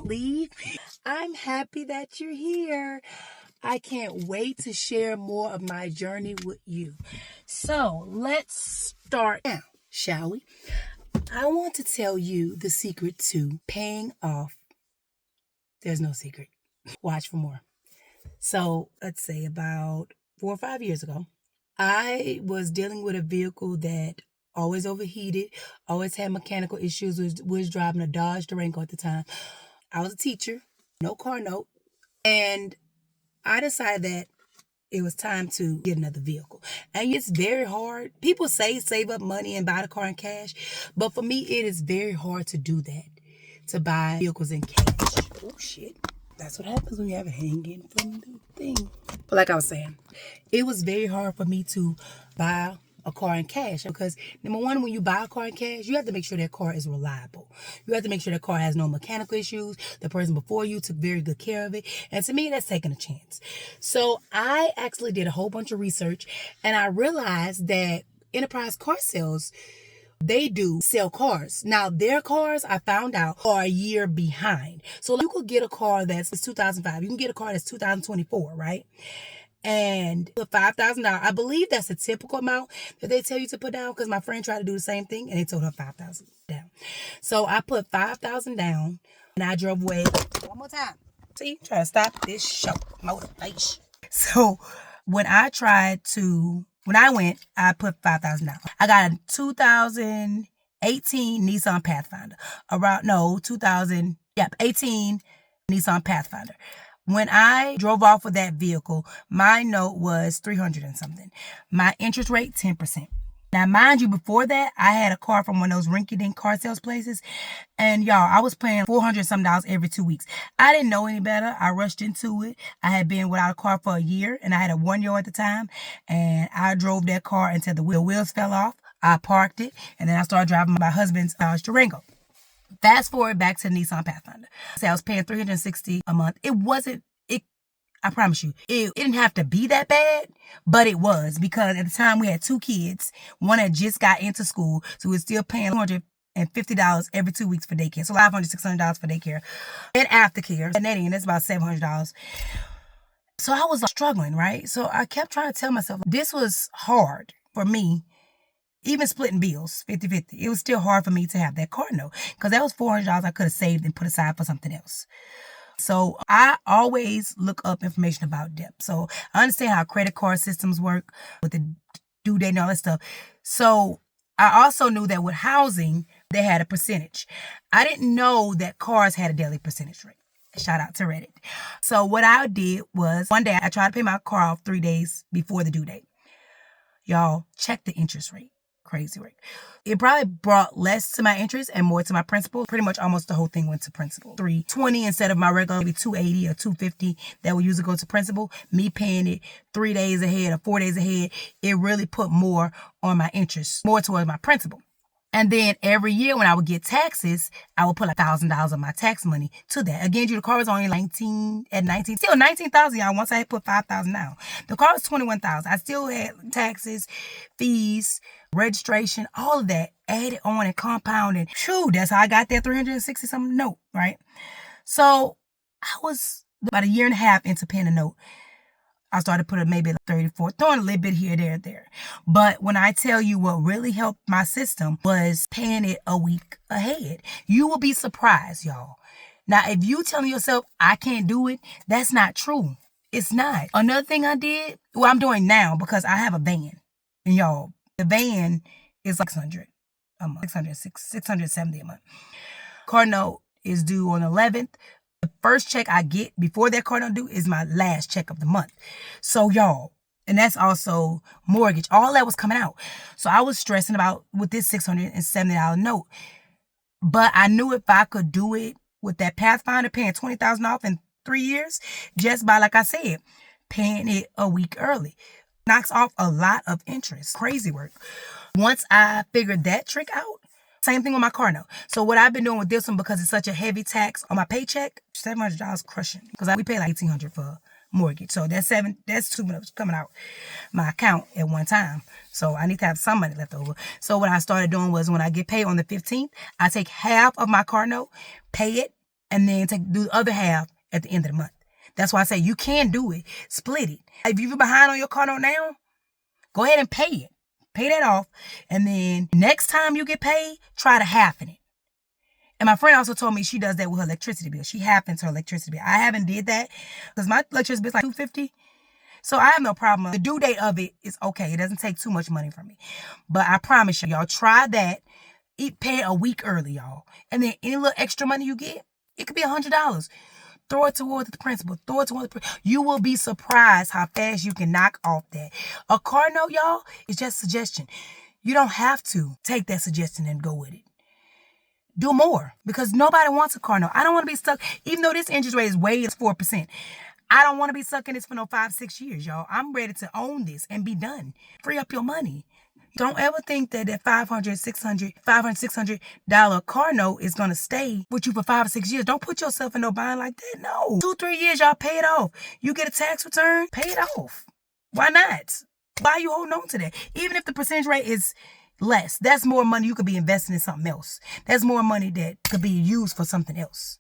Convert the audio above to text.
leave. I'm happy that you're here. I can't wait to share more of my journey with you. So let's start now, shall we? I want to tell you the secret to paying off. There's no secret. Watch for more. So let's say about 4 or 5 years ago, I was dealing with a vehicle that always overheated, always had mechanical issues, was driving a Dodge Durango at the time. I was a teacher, no car note, and I decided that it was time to get another vehicle. And it's very hard. People say save up money and buy the car in cash, but for me, it is very hard to do that, to buy vehicles in cash. Oh, shit. That's what happens when you have it hanging from the thing. But like I was saying, it was very hard for me to buy a car in cash because, number one, when you buy a car in cash, you have to make sure that car is reliable. You have to make sure that car has no mechanical issues. The person before you took very good care of it. And to me, that's taking a chance. So I actually did a whole bunch of research and I realized that Enterprise Car Sales, they do sell cars. Now, their cars, I found out, are a year behind. So you could get a car that's 2005. You can get a car that's 2024, right? And put $5,000. I believe that's a typical amount that they tell you to put down because my friend tried to do the same thing and they told her $5,000 down. So I put $5,000 down and I drove away. One more time. See, try to stop this show. Motivation. So when I went, I put $5,000 down. I got a 2018 Nissan Pathfinder. 18 Nissan Pathfinder. When I drove off with that vehicle, my note was $300 and something. My interest rate, 10%. Now, mind you, before that, I had a car from one of those rinky-dink car sales places. And y'all, I was paying $400 some every 2 weeks. I didn't know any better. I rushed into it. I had been without a car for a year and I had a 1-year-old at the time. And I drove that car until the wheels fell off. I parked it and then I started driving my husband's Dodge Durango. Fast forward back to the Nissan Pathfinder. So I was paying $360 a month. I promise you, it didn't have to be that bad, but it was because at the time we had 2 kids. One had just got into school, so we were still paying $250 every 2 weeks for daycare. So $500, $600 for daycare and aftercare. And that's about $700. So I was struggling, right? So I kept trying to tell myself this was hard for me. Even splitting bills, 50-50, it was still hard for me to have that car note because that was $400 I could have saved and put aside for something else. So I always look up information about debt. So I understand how credit card systems work with the due date and all that stuff. So I also knew that with housing, they had a percentage. I didn't know that cars had a daily percentage rate. Shout out to Reddit. So what I did was one day I tried to pay my car off 3 days before the due date. Y'all, check the interest rate. Crazy rate. It probably brought less to my interest and more to my principal. Pretty much almost the whole thing went to principal. $320 instead of my regular maybe $280 or $250 that would usually go to principal. Me paying it 3 days ahead or 4 days ahead, it really put more on my interest, more towards my principal. And then every year when I would get taxes, I would put like $1,000 of my tax money to that. Again, the car was only 19, still $19,000, y'all, once I had put $5,000 down. The car was $21,000. I still had taxes, fees, registration, all of that added on and compounded. Phew, that's how I got that $360 something note, right? So I was about a year and a half into paying a note. I started putting maybe like 34, throwing a little bit here, there. But when I tell you what really helped my system was paying it a week ahead. You will be surprised, y'all. Now, if you telling yourself, I can't do it, that's not true. It's not. Another thing I did, well, I'm doing now because I have a van. And y'all, the van is like $600 a month, $670 a month. Car note is due on the 11th. The first check I get before that car note due is my last check of the month. So y'all, and that's also mortgage. All that was coming out. So I was stressing about with this $670 note. But I knew if I could do it with that Pathfinder, paying $20,000 off in 3 years, just by, like I said, paying it a week early. Knocks off a lot of interest. Crazy work. Once I figured that trick out, same thing with my car note. So what I've been doing with this one, because it's such a heavy tax on my paycheck, $700 crushing. Because we pay like $1,800 for mortgage. So that's too much coming out my account at one time. So I need to have some money left over. So what I started doing was when I get paid on the 15th, I take half of my car note, pay it, and then do the other half at the end of the month. That's why I say you can do it. Split it. If you're behind on your car note now, go ahead and pay it. Pay that off. And then next time you get paid, try to halfen it. And my friend also told me she does that with her electricity bill. She halfens her electricity bill. I haven't did that because my electricity bill is like $250. So I have no problem. The due date of it is okay. It doesn't take too much money from me. But I promise y'all, try that. Pay it a week early, y'all. And then any little extra money you get, it could be $100. Throw it towards the principal. Throw it towards the principal. You will be surprised how fast you can knock off that. A car note, y'all, is just a suggestion. You don't have to take that suggestion and go with it. Do more because nobody wants a car note. I don't want to be stuck, even though this interest rate is way 4%. I don't want to be stuck in this for no 5-6 years, y'all. I'm ready to own this and be done. Free up your money. Don't ever think that $500, $600 car note is going to stay with you for 5 or 6 years. Don't put yourself in no bind like that. No. 2-3 years, y'all pay it off. You get a tax return, pay it off. Why not? Why are you holding on to that? Even if the percentage rate is less, that's more money you could be investing in something else. That's more money that could be used for something else.